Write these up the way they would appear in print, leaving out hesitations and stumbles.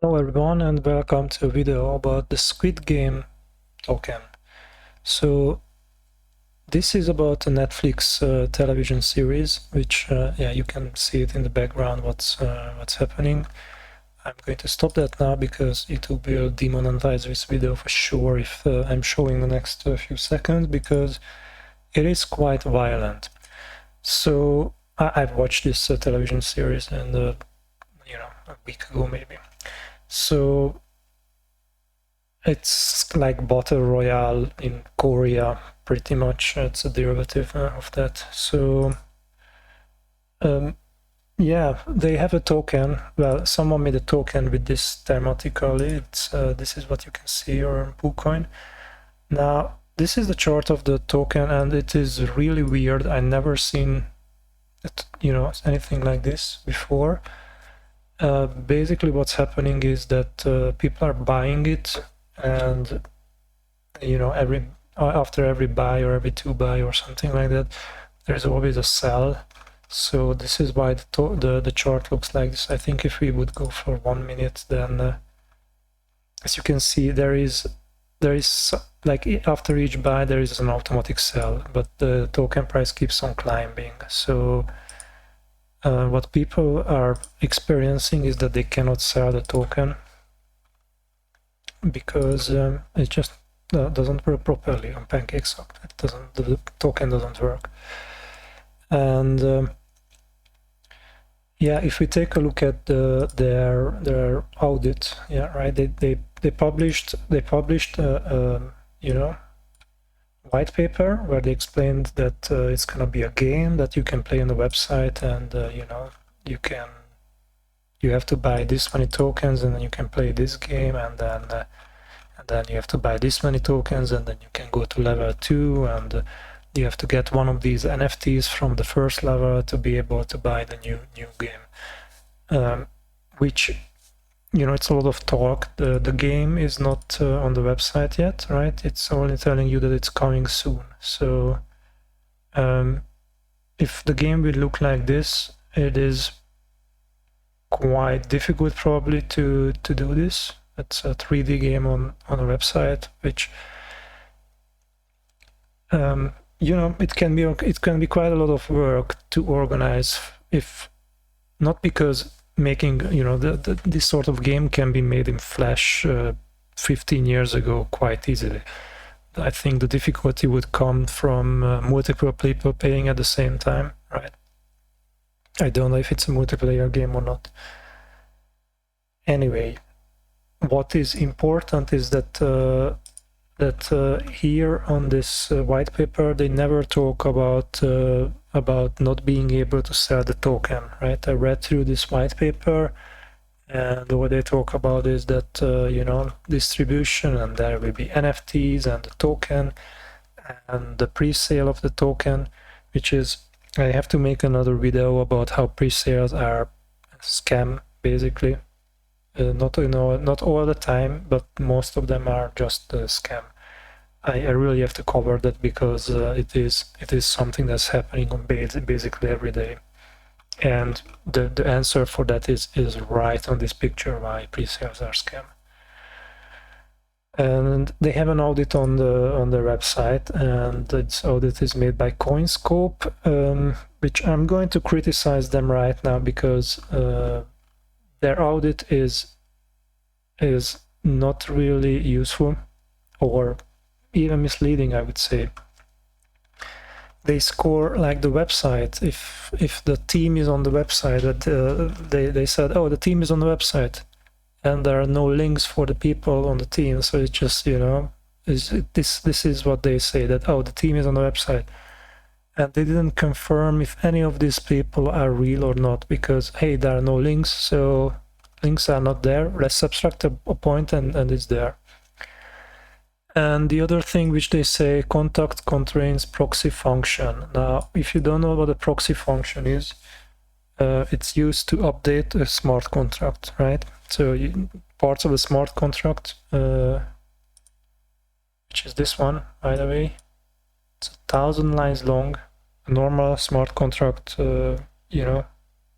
Hello everyone and welcome to a video about the Squid Game token. So this is about a Netflix television series, which yeah, you can see it in the background what's happening. I'm going to stop that now because YouTube will demonetize this video for sure if I'm showing the next few seconds, because it is quite violent. So I've watched this television series and a week ago maybe. So it's like Battle Royale in Korea, pretty much. It's a derivative of that. So, yeah, they have a token. Well, someone made a token with this thematically. It's this is what you can see on PooCoin. Now, this is the chart of the token, and it is really weird. I never seen it, anything like this before. Basically, what's happening is that people are buying it, and after every buy or every two buy or something like that, there's always a sell. So this is why the chart looks like this. I think if we would go for 1 minute, then as you can see, there is like after each buy there is an automatic sell, but the token price keeps on climbing. So what people are experiencing is that they cannot sell the token because it just doesn't work properly on PancakeSwap. The token doesn't work. And yeah, if we take a look at their audit, yeah, right, they published white paper where they explained that it's gonna be a game that you can play on the website, and you have to buy this many tokens and then you can play this game, and then you have to buy this many tokens and then you can go to level 2, and you have to get one of these NFTs from the first level to be able to buy the new game, which, it's a lot of talk. The game is not on the website yet, right? It's only telling you that it's coming soon. So if the game will look like this, it is quite difficult probably to do this. It's a 3D game on a website, which it can be quite a lot of work to organize, if not because making this sort of game can be made in Flash 15 years ago quite easily. I think the difficulty would come from multiple people playing at the same time, right? I don't know if it's a multiplayer game or not. Anyway, what is important is that here on this white paper they never talk about not being able to sell the token, right? I read through this white paper, and what they talk about is that distribution, and there will be NFTs and the token and the pre-sale of the token, which is, I have to make another video about how pre-sales are a scam, basically. Not all the time, but most of them are just a scam. I really have to cover that because it is something that's happening on basically every day, and the answer for that is right on this picture, why pre-sales are scam. And they have an audit on their website, and this audit is made by CoinScope, which I'm going to criticize them right now because their audit is not really useful, or even misleading, I would say. They score like the website. If the team is on the website, that they said, oh, the team is on the website, and there are no links for the people on the team. So it's just this is what they say, that, oh, the team is on the website, and they didn't confirm if any of these people are real or not, because hey, there are no links, so links are not there. Let's subtract a point and it's there. And the other thing which they say, contact contains proxy function. Now, if you don't know what a proxy function is, it's used to update a smart contract, right? So parts of a smart contract, which is this one, by the way, it's 1,000 lines long. A normal smart contract,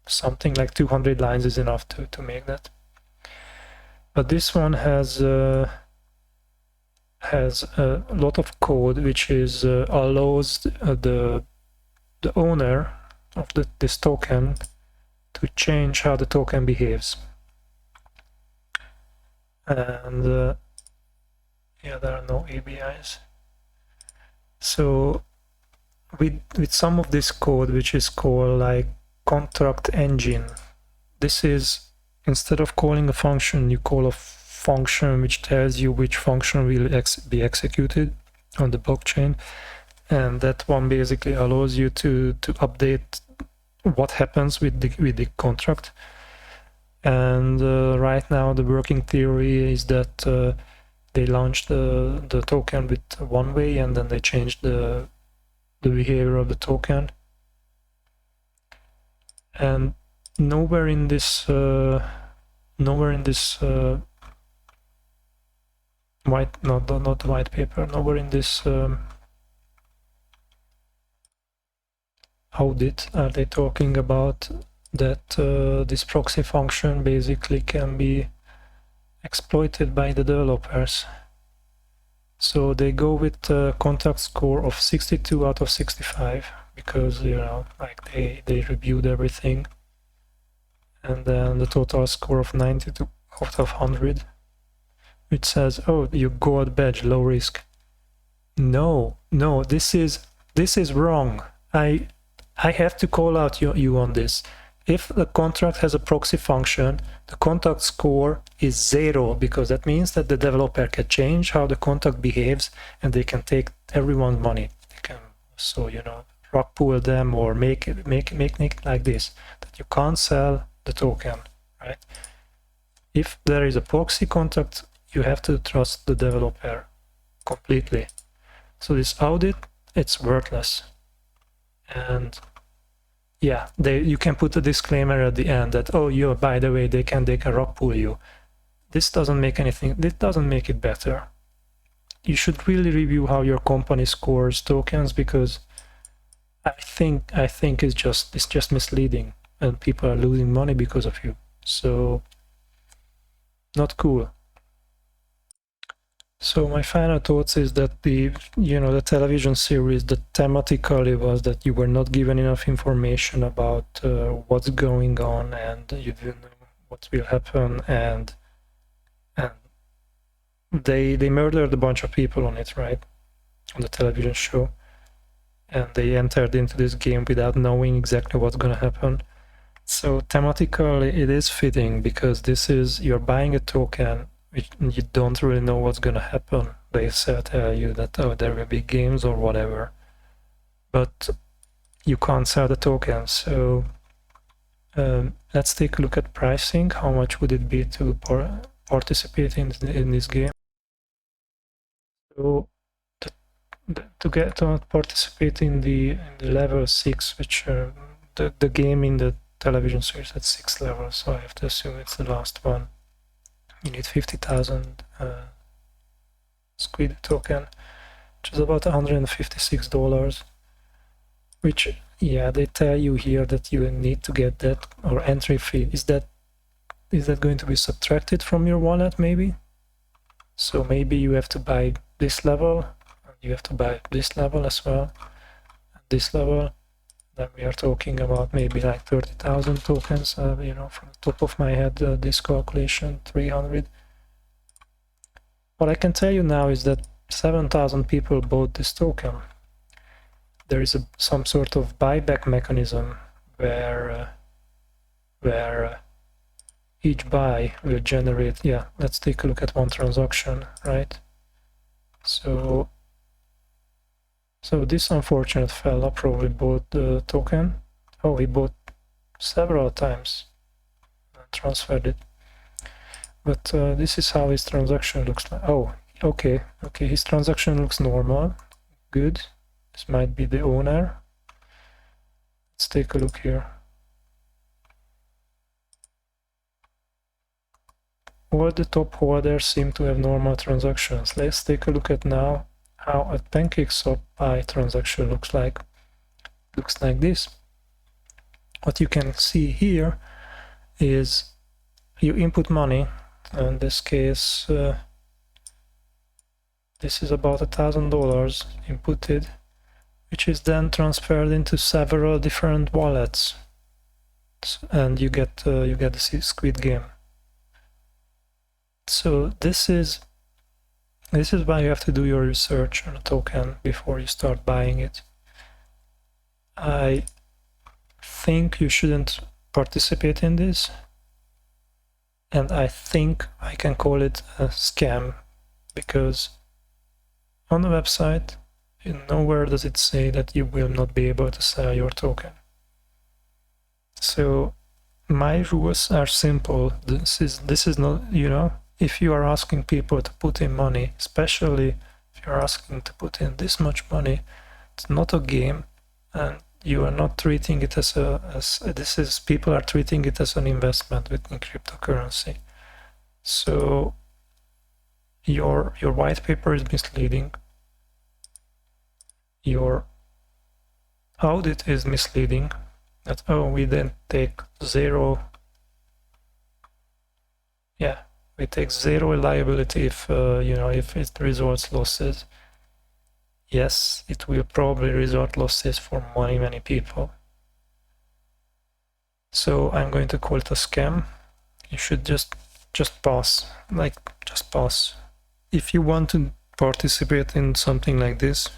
something like 200 lines is enough to make that. But this one has a lot of code which is allows the owner of this token to change how the token behaves. And yeah, there are no ABIs. So with some of this code, which is called like contract engine, this is, instead of calling a function, you call a function which tells you which function will be executed on the blockchain, and that one basically allows you to update what happens with the contract. And right now the working theory is that they launched the token with one way, and then they changed the behavior of the token. And nowhere in this not white paper, nowhere in this audit are they talking about that this proxy function basically can be exploited by the developers. So they go with a contact score of 62 out of 65 because, you know, like they reviewed everything, and then the total score of 92 out of 100, which says, oh, you gold badge, low risk. No, this is wrong. I have to call out you on this. If the contract has a proxy function, the contract score is 0, because that means that the developer can change how the contract behaves, and they can take everyone's money. They can, so, you know, rugpull them or make it like this, that you can't sell the token, right? If there is a proxy contract, you have to trust the developer completely. So this audit, it's worthless. And yeah, you can put a disclaimer at the end that, oh, you, by the way, they can rugpull you. This doesn't make anything, this doesn't make it better. You should really review how your company scores tokens, because I think it's just misleading, and people are losing money because of you. So not cool. So my final thoughts is that the television series, the thematically was that you were not given enough information about what's going on, and you didn't know what will happen, and they murdered a bunch of people on it, right, on the television show, and they entered into this game without knowing exactly what's going to happen. So thematically it is fitting, because this is, you're buying a token which you don't really know what's going to happen. They tell you that, oh, there will be games or whatever, but you can't sell the token. So let's take a look at pricing. How much would it be to participate in this game? So to get to participate in the level 6, which the game in the television series at 6 levels, so I have to assume it's the last one. You need 50,000 Squid token, which is about $156, which, yeah, they tell you here that you need to get that, or entry fee. Is that going to be subtracted from your wallet, maybe? So maybe you have to buy this level, and you have to buy this level as well, and this level. Then we are talking about maybe like 30,000 tokens, from the top of my head, this calculation, 300. What I can tell you now is that 7,000 people bought this token. There is some sort of buyback mechanism where each buy will generate, yeah, let's take a look at one transaction, right? So this unfortunate fella probably bought the token. Oh, he bought several times and transferred it. But this is how his transaction looks like. Oh, okay, his transaction looks normal. Good. This might be the owner. Let's take a look here. All the top holders seem to have normal transactions. Let's take a look at now how a PancakeSwap transaction looks like. Looks like this. What you can see here is you input money in this case, this is about $1,000 inputted, which is then transferred into several different wallets, and you get the Squid game. So this is why you have to do your research on a token before you start buying it. I think you shouldn't participate in this, and I think I can call it a scam, because on the website nowhere does it say that you will not be able to sell your token. So my rules are simple. This is not, you know, if you are asking people to put in money, especially if you're asking to put in this much money, it's not a game, and you are not treating it as people are treating it as an investment within cryptocurrency. So your white paper is misleading. Your audit is misleading. That, oh, we then take zero. Yeah, we take zero liability if you know, if it results losses. Yes, it will probably result losses for many people. So I'm going to call it a scam. You should just pass, like just pass. If you want to participate in something like this,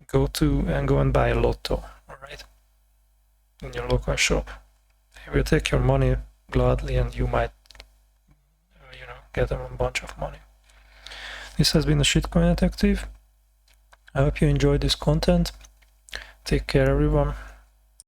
go and buy a lotto, all right, in your local shop. They will take your money gladly, and you might, you know, get a bunch of money. This has been the Shitcoin Detective. I hope you enjoyed this content. Take care, everyone.